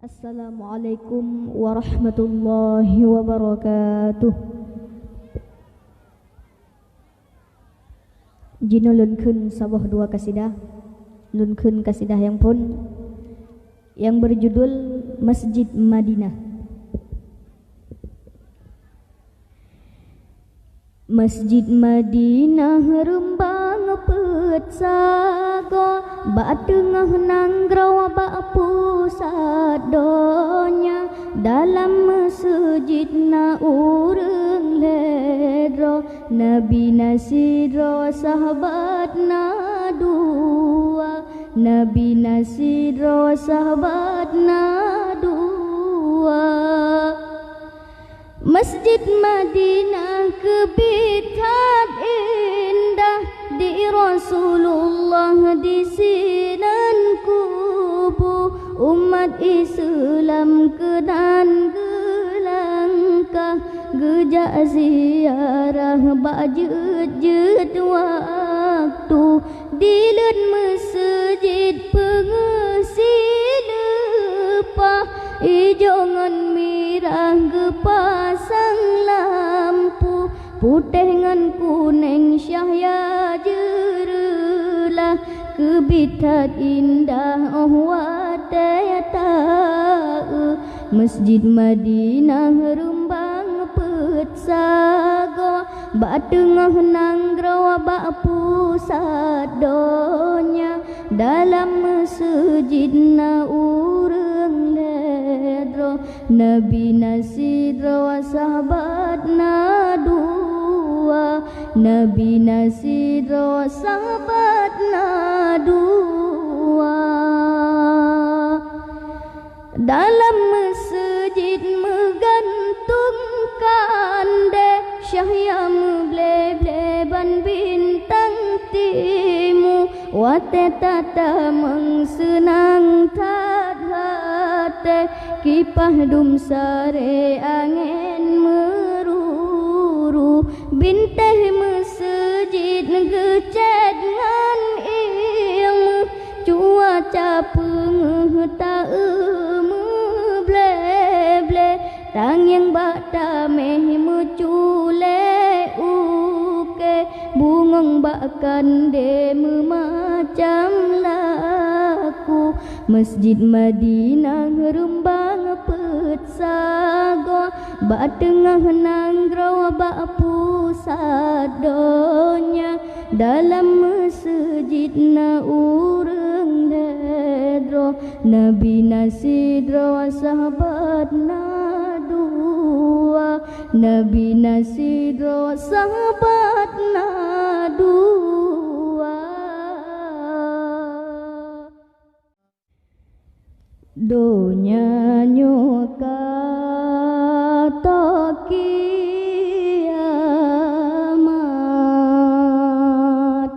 Assalamualaikum warahmatullahi wabarakatuh. Jino lun khun sabah dua kasidah. Lun khun kasidah yang pun yang berjudul Masjid Madinah. Masjid Madinah rembang petsago ba tengah nanggraw ba pusat donya dalam masjid na urang ledro Nabi nasidro sahabat na dua Nabi nasidro sahabat na dua Masjid Madinah kebitan indah di Rasulullah di sinan kubu umat Islam kedan gelangkah gejak ziarah bajut waktu di lun masjid pengesi lepah ijongan mirah gepasang lampu putih ngan kuning syahya jerulah kebitat indah wadata Masjid Madinah rembang petsago ba tengah nanggraw ba pusat donya dalam masjid na urang ledro Nabi nasidro sahabat na dua Nabi nasidro sahabat na dua dalam masjid menggantungkan deh syahya meble-bleban bintang timu wate tata mengsenang tadhate kipah dum sare angin meruru binteh masjid ngecet ngan ilmu cuaca pengetahuan ble-ble tang yang bata meh mucule uke bungong bakan de memacam laku Masjid Madinah rembang petsago ba tengah nanggraw ba pusat donya dalam masjid na urang ledro Nabi nasidro sahabat na dua Nabi nasidro sahabat na dua donya nyoka kiamat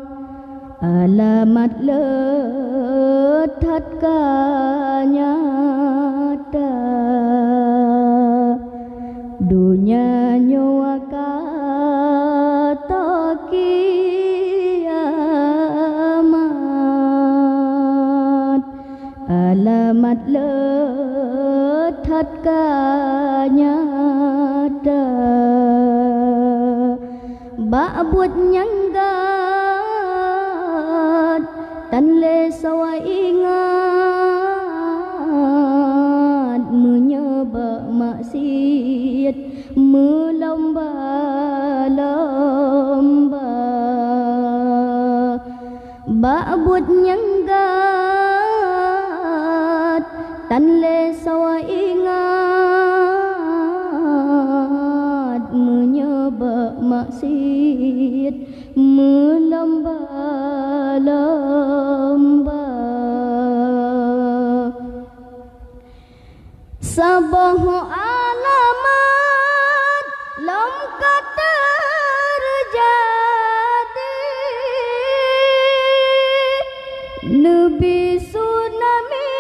alamat letat kanyata dunia nyoka kiamat alamat letat kanyata ba'bud nyanggat tan le sawa ingat menyebab maksiat melomba-lomba ba'bud nyanggat tan le sawa ingat menyebab maksiat melomba-lomba sabah alamat lomka terjadi Nabi tsunami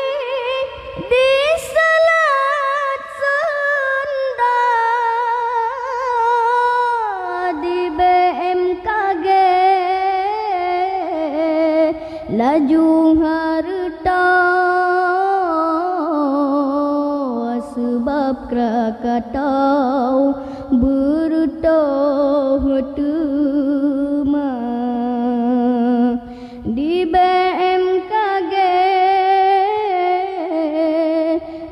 di Selat Sunda di BMKG laju harta sebab Krakatau bertoh tema di BMKG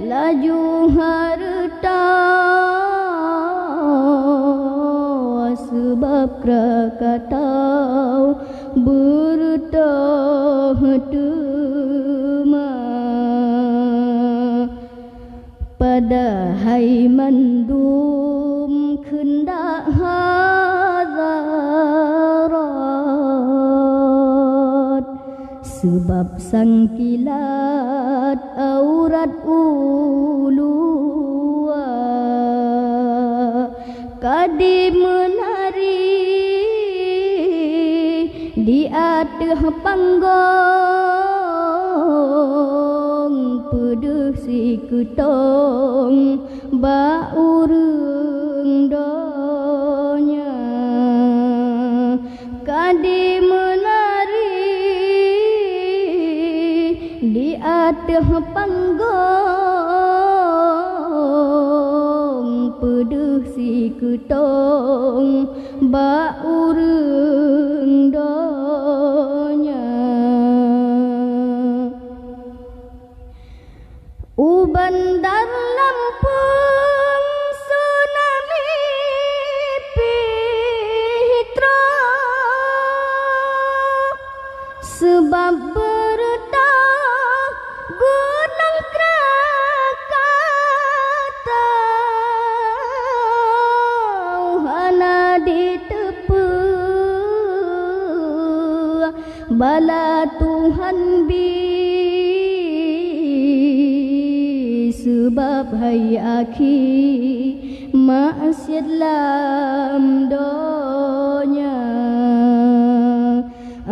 laju harta sebab Krakatau bertoh tema pada hai mandum kendak hadarat sebab sang kilat aurat ulua kadi menari di atas panggong pedeh si kutong baureng donya kadi menari di atas panggong pedeh si kutong baureng donya uban dar Lampung tsunami Pitra sebab bertah gunung Krakatau hana ditepu bala Tuhan sebab hai akhi maksiat lam donya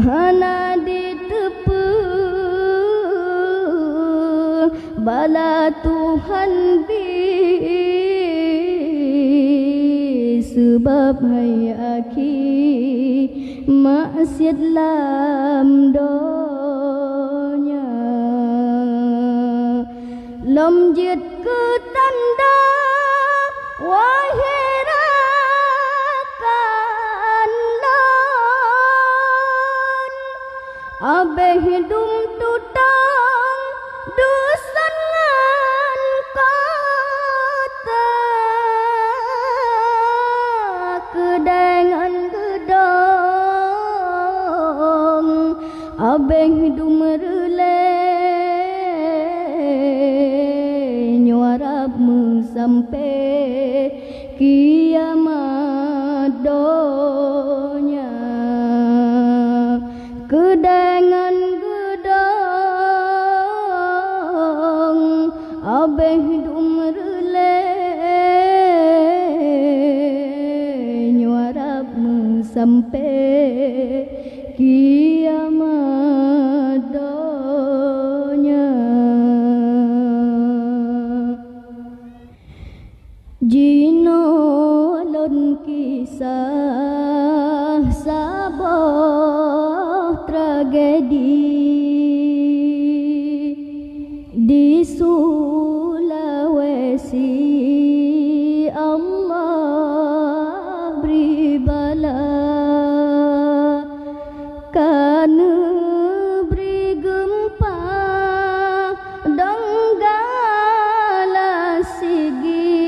hana ditepu bala Tuhan sebab hai akhi maksiat lam donya lom jet ke tanda wahirakan lon abeh dum tutang dusun ngan kota kedengan gedong abeh dum sampai kiamat donya kedengan gedong abeh dumrele nyuarap sampai kiamat donya jinolon kisah sabah tragedi di Sulawesi Allah beri bala kana beri gempa donggala sigi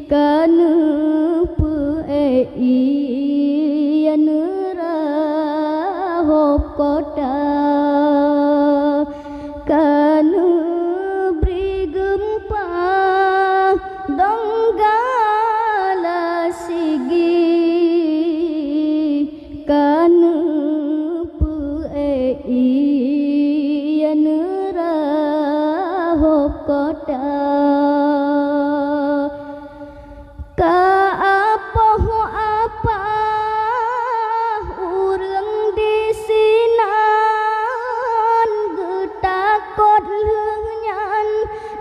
kana hop kota kana beri gempa donggala sigi kana hop kota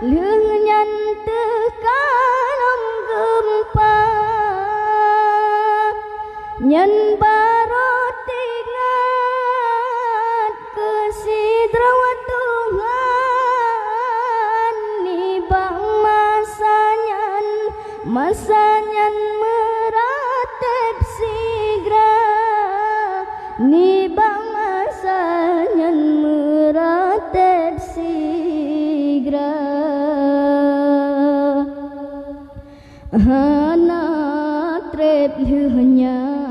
Lương tư kalam gempa nhân barotingat kesidrawat Tuhan ni masanya meratep sigra nibang masanya meratep sigra hana trep lehnya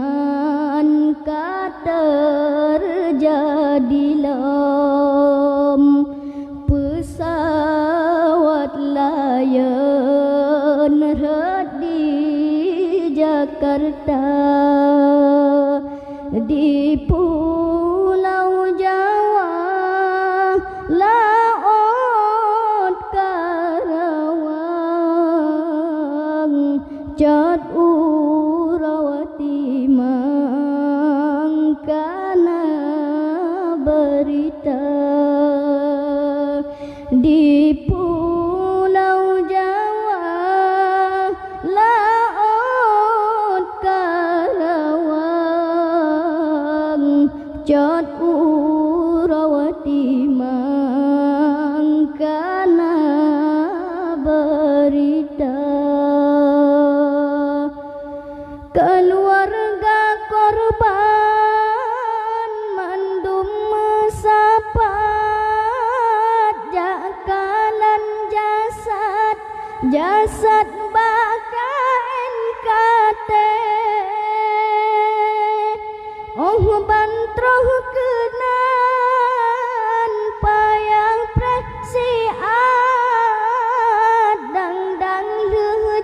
terjadi lom pesawat Lion Air di Jakarta di Pulau Jawa laut Karawang jad urawati mangkana berita di Pulau Jawa laut Karawang jad urawati mangkana berita keluarga korban mandum mesapat jakalan jasad baka NKT bantroh kenan payang presiat dang leuh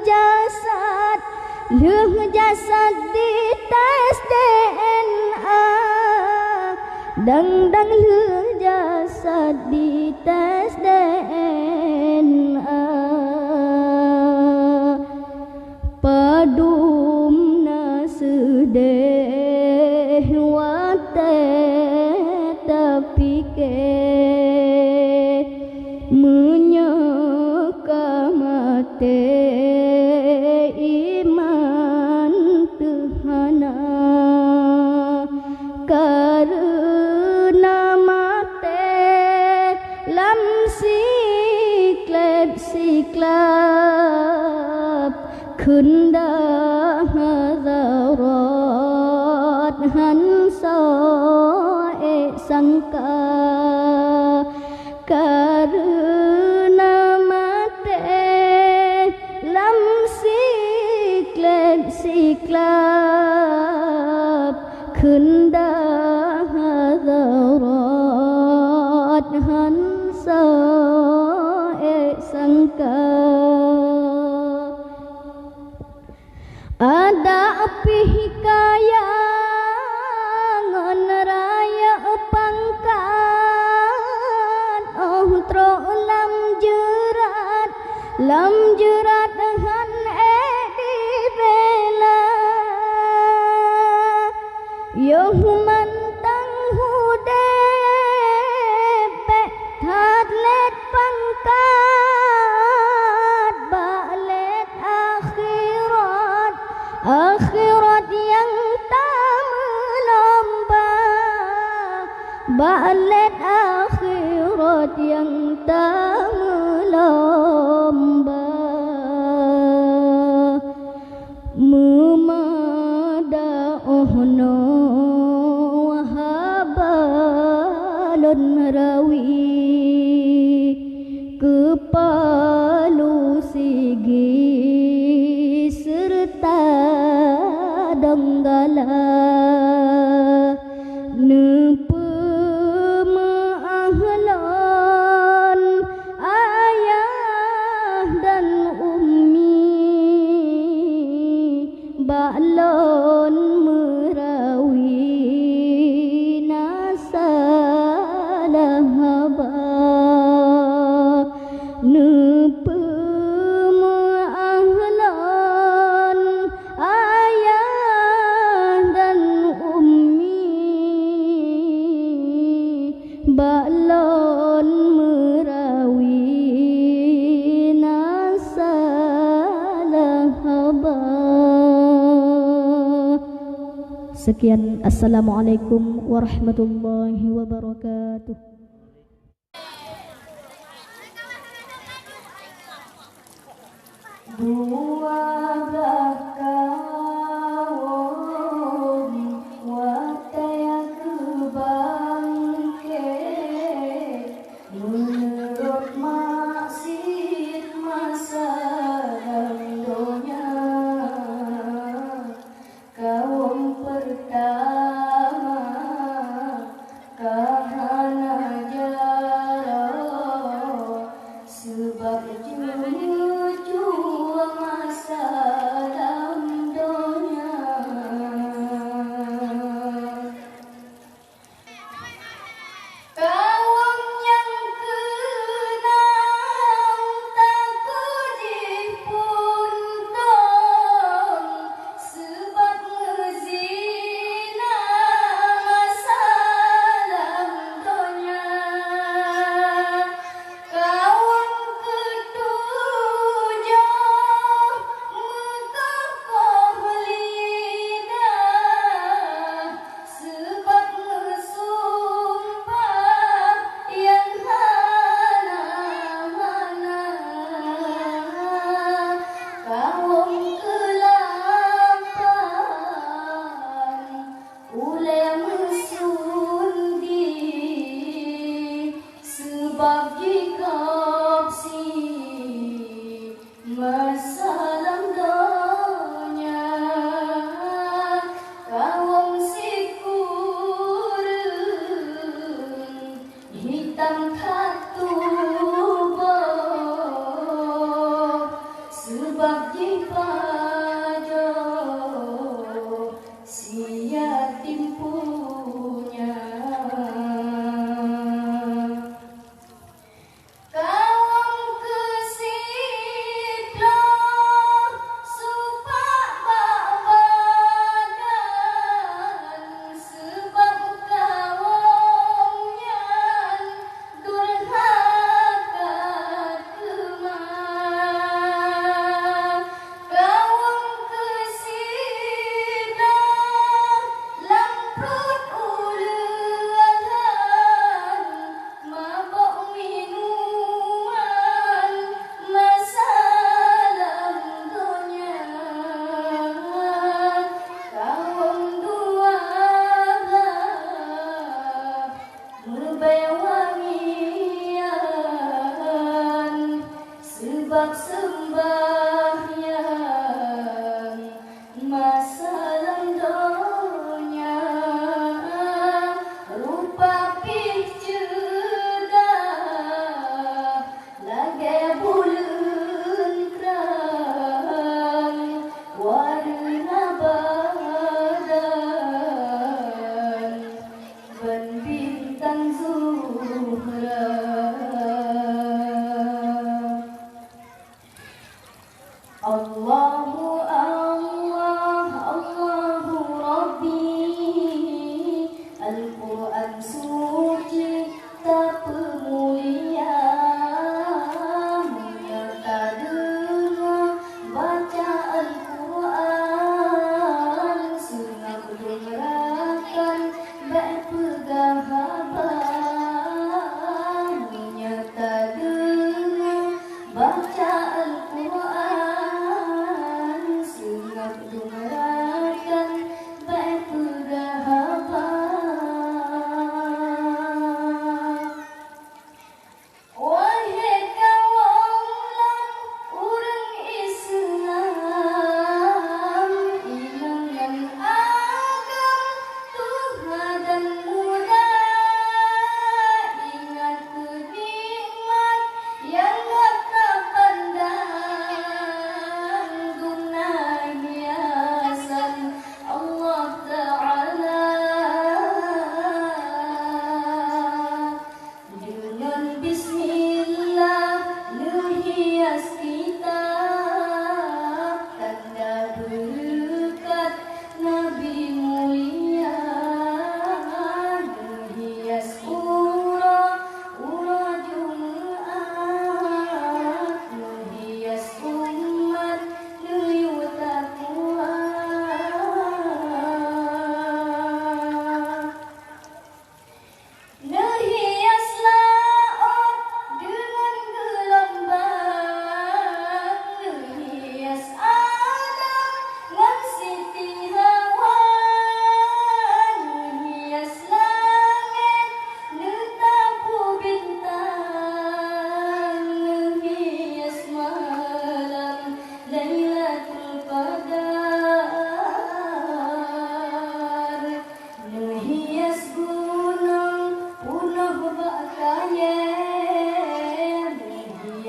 jasad di tes DNA dang leuh jasad di tes DNA padumna sedeh wate tapi ke menyeka mate iman Tuhana karena mate lam siklep kundah hadarat hansa sangka karena mate lam siklep kundah hadarat hansa sangka ada api hikayangan raya pangkat tro lam jerat han di bela yohuman tang hude be thadlet pangkat balet akhirat yang tak melomba balet akhirat yang tak melomba memada ohno wahabalun rawi kepalu sigi serta donggala nepemaahlan ayah dan ummi balon merawi nasalah haba balon merawi nasalah haba. Sekian, assalamualaikum warahmatullahi wabarakatuh. Dua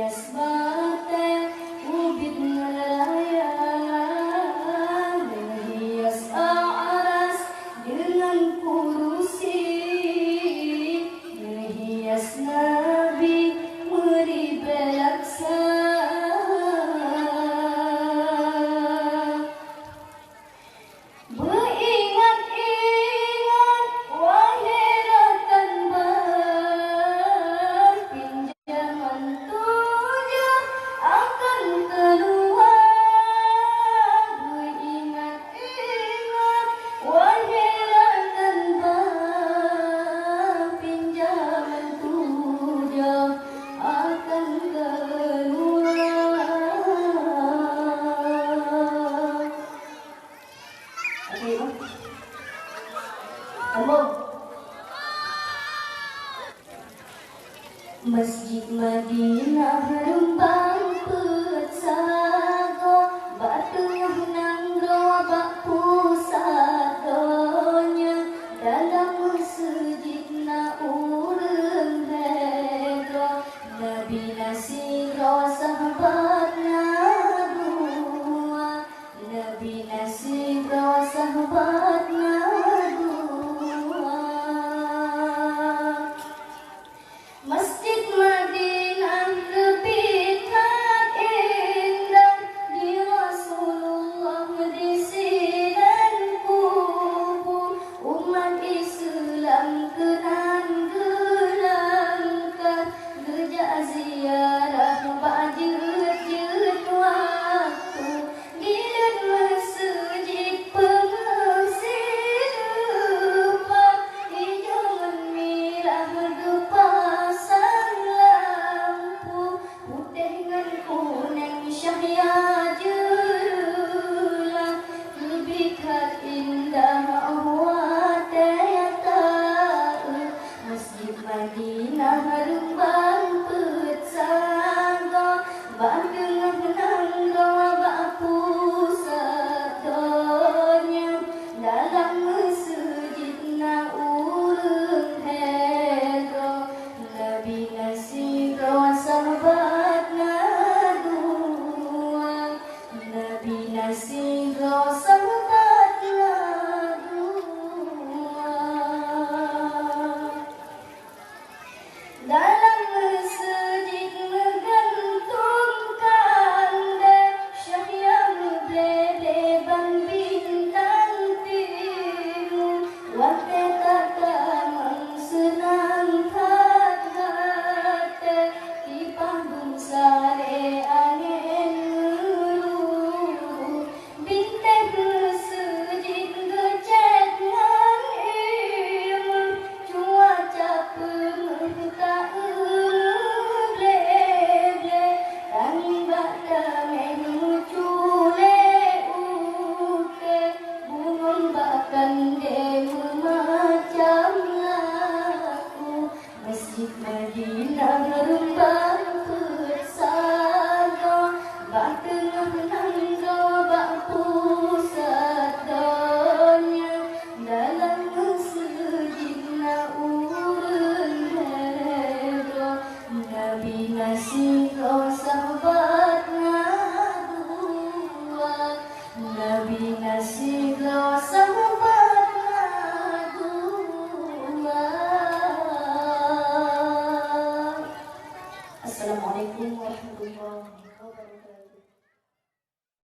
Yes, Mina harumpang petsago Batengah nanggro bak pusadonya Dalam masjid na ureng hego Nabi nasiro sahabat na dua Nabi nasiro sahabat na dua Masjid Madinah lebih tak indah di Rasulullah di sidan kubur umat Islam kenan gelangkan gereja Asia